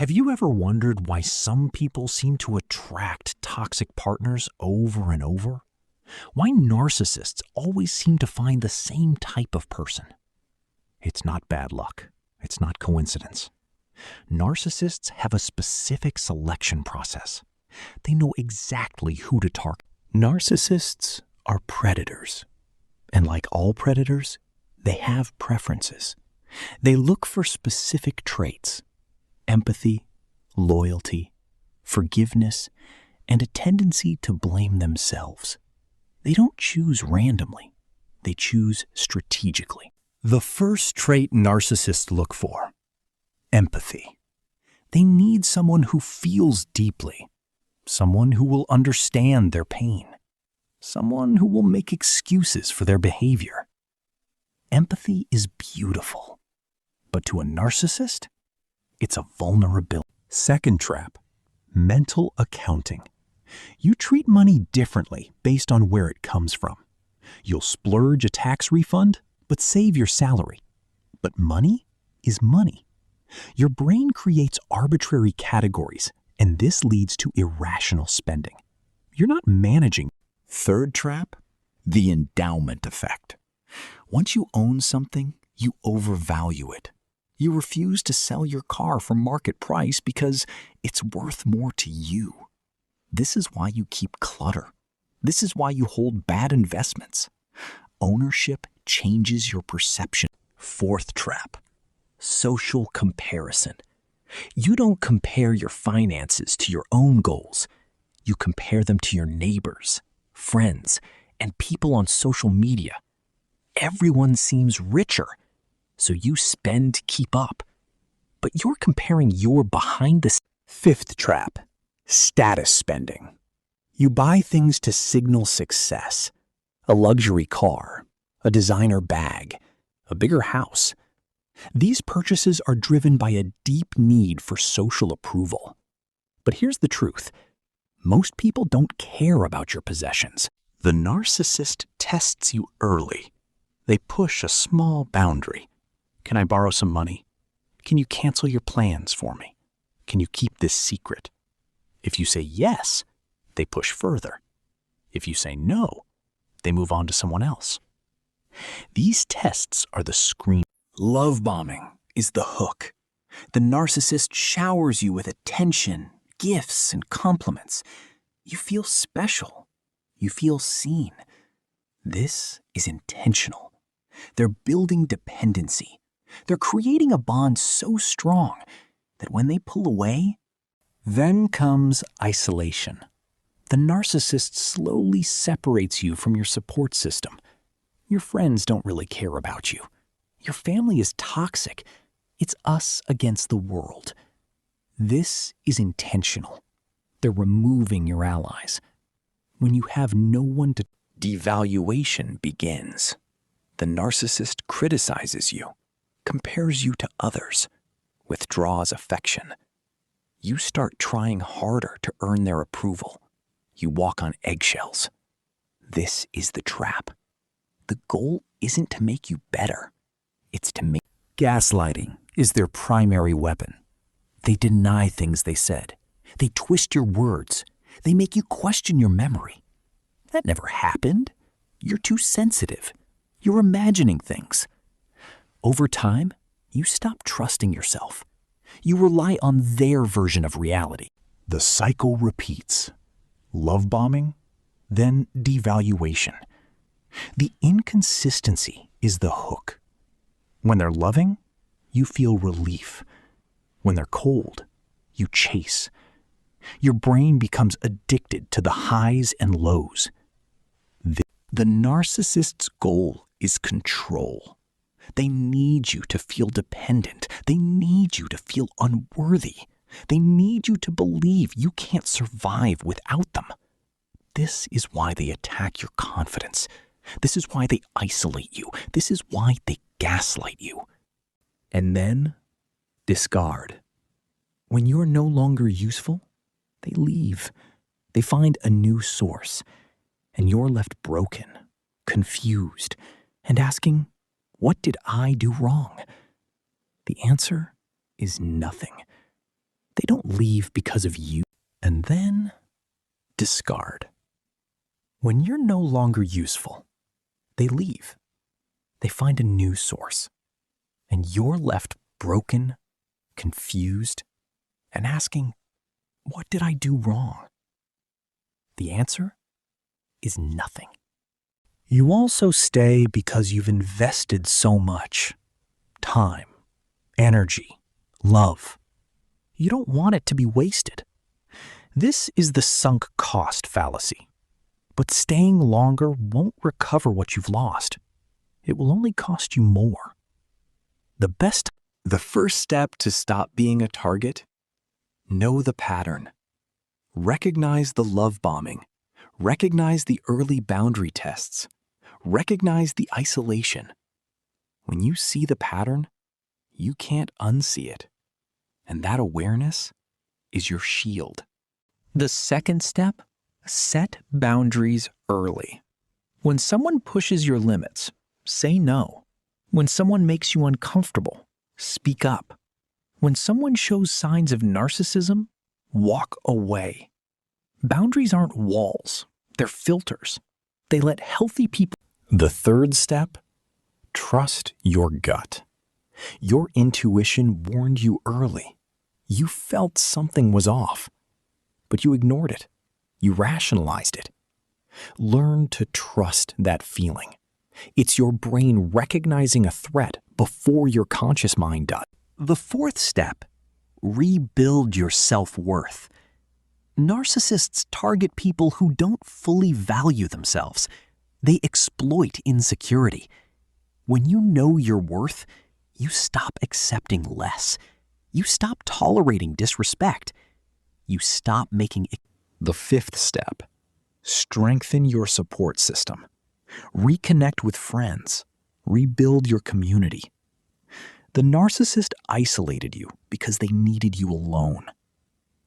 Have you ever wondered why some people seem to attract toxic partners over and over? Why narcissists always seem to find the same type of person? It's not bad luck. It's not coincidence. Narcissists have a specific selection process. They know exactly who to target. Narcissists are predators. And like all predators, they have preferences. They look for specific traits: empathy, loyalty, forgiveness, and a tendency to blame themselves. They don't choose randomly. They choose strategically. The first trait narcissists look for: empathy. They need someone who feels deeply, someone who will understand their pain, someone who will make excuses for their behavior. Empathy is beautiful, but to a narcissist, it's a vulnerability. Second trap: mental accounting. You treat money differently based on where it comes from. You'll splurge a tax refund, but save your salary. But money is money. Your brain creates arbitrary categories, and this leads to irrational spending. You're not managing. Third trap: the endowment effect. Once you own something, you overvalue it. You refuse to sell your car for market price because it's worth more to you. This is why you keep clutter. This is why you hold bad investments. Ownership changes your perception. Fourth trap: social comparison. You don't compare your finances to your own goals. You compare them to your neighbors, friends, and people on social media. Everyone seems richer, so you spend to keep up. But you're comparing your behind the... Fifth trap: status spending. You buy things to signal success: a luxury car, a designer bag, a bigger house. These purchases are driven by a deep need for social approval. But here's the truth: most people don't care about your possessions. The narcissist tests you early. They push a small boundary. Can I borrow some money? Can you cancel your plans for me? Can you keep this secret? If you say yes, they push further. If you say no, they move on to someone else. These tests are the screen. Love bombing is the hook. The narcissist showers you with attention, gifts, and compliments. You feel special. You feel seen. This is intentional. They're building dependency. They're creating a bond so strong that when they pull away, then comes isolation. The narcissist slowly separates you from your support system. Your friends don't really care about you. Your family is toxic. It's us against the world. This is intentional. They're removing your allies. When you have no one to... Devaluation begins. The narcissist criticizes you, compares you to others, withdraws affection. You start trying harder to earn their approval. You walk on eggshells. This is the trap. The goal isn't to make you better. It's to make... Gaslighting is their primary weapon. They deny things they said. They twist your words. They make you question your memory. That never happened. You're too sensitive. You're imagining things. Over time, you stop trusting yourself. You rely on their version of reality. The cycle repeats. Love bombing, then devaluation. The inconsistency is the hook. When they're loving, you feel relief. When they're cold, you chase. Your brain becomes addicted to the highs and lows. The narcissist's goal is control. They need you to feel dependent. They need you to feel unworthy. They need you to believe you can't survive without them. This is why they attack your confidence. This is why they isolate you. This is why they gaslight you. And then, discard. When you're no longer useful, they leave. They find a new source. And you're left broken, confused, and asking, what did I do wrong? The answer is nothing. don't leave because of you. And then, discard. When you're no longer useful, they leave. They find a new source. And you're left broken, confused, and asking, what did I do wrong? The answer is nothing. You also stay because you've invested so much time, energy, love. You don't want it to be wasted. This is the sunk cost fallacy. But staying longer won't recover what you've lost. It will only cost you more. The first step to stop being a target: know the pattern. Recognize the love bombing. Recognize the early boundary tests. Recognize the isolation. When you see the pattern, you can't unsee it. And that awareness is your shield. The second step: set boundaries early. When someone pushes your limits, say no. When someone makes you uncomfortable, speak up. When someone shows signs of narcissism, walk away. Boundaries aren't walls, they're filters. They let healthy people. The third step: trust your gut. Your intuition warned you early. You felt something was off, but you ignored it. You rationalized it. Learn to trust that feeling. It's your brain recognizing a threat before your conscious mind does. The fourth step: rebuild your self-worth. Narcissists target people who don't fully value themselves. They exploit insecurity. When you know your worth, you stop accepting less. You stop tolerating disrespect. You stop making it. The fifth step: strengthen your support system. Reconnect with friends. Rebuild your community. The narcissist isolated you because they needed you alone.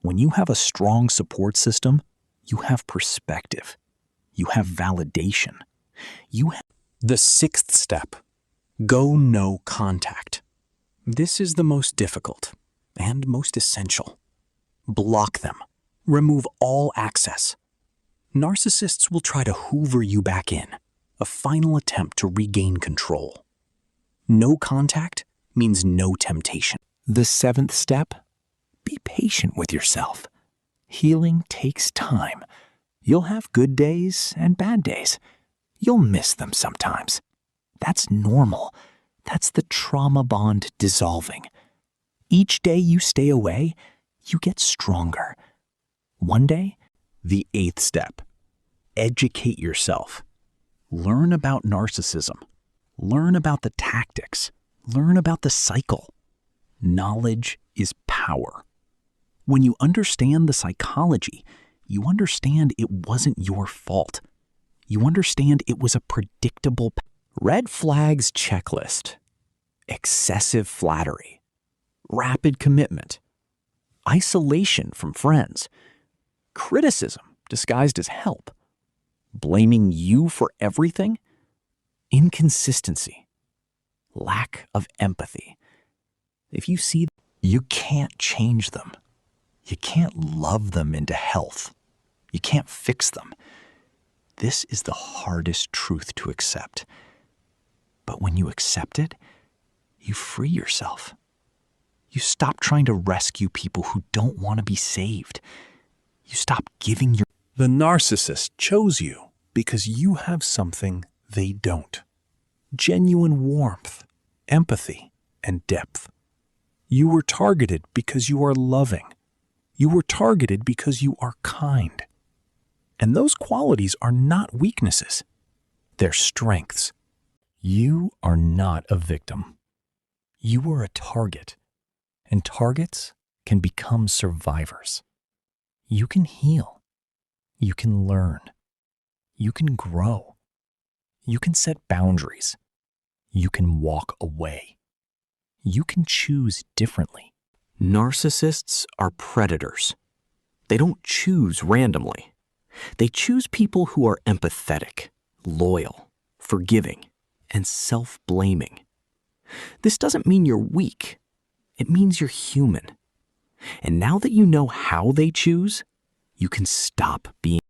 When you have a strong support system, you have perspective. You have validation. The sixth step: go no contact. This is the most difficult and most essential. Block them. Remove all access. Narcissists will try to hoover you back in, a final attempt to regain control. No contact means no temptation. The seventh step: be patient with yourself. Healing takes time. You'll have good days and bad days. You'll miss them sometimes. That's normal. That's the trauma bond dissolving. Each day you stay away, you get stronger. One day, the eighth step: educate yourself. Learn about narcissism. Learn about the tactics. Learn about the cycle. Knowledge is power. When you understand the psychology, you understand it wasn't your fault. You understand it was a predictable. Red flags checklist: excessive flattery, rapid commitment, isolation from friends, criticism disguised as help, blaming you for everything, inconsistency, lack of empathy. If you see, you can't change them. You can't love them into health. You can't fix them. This is the hardest truth to accept. But when you accept it, you free yourself. You stop trying to rescue people who don't want to be saved. You stop giving your... The narcissist chose you because you have something they don't. Genuine warmth, empathy, and depth. You were targeted because you are loving. You were targeted because you are kind. And those qualities are not weaknesses. They're strengths. You are not a victim. You are a target. And targets can become survivors. You can heal. You can learn. You can grow. You can set boundaries. You can walk away. You can choose differently. Narcissists are predators. They don't choose randomly. They choose people who are empathetic, loyal, forgiving, and self-blaming. This doesn't mean you're weak. It means you're human. And now that you know how they choose, you can stop being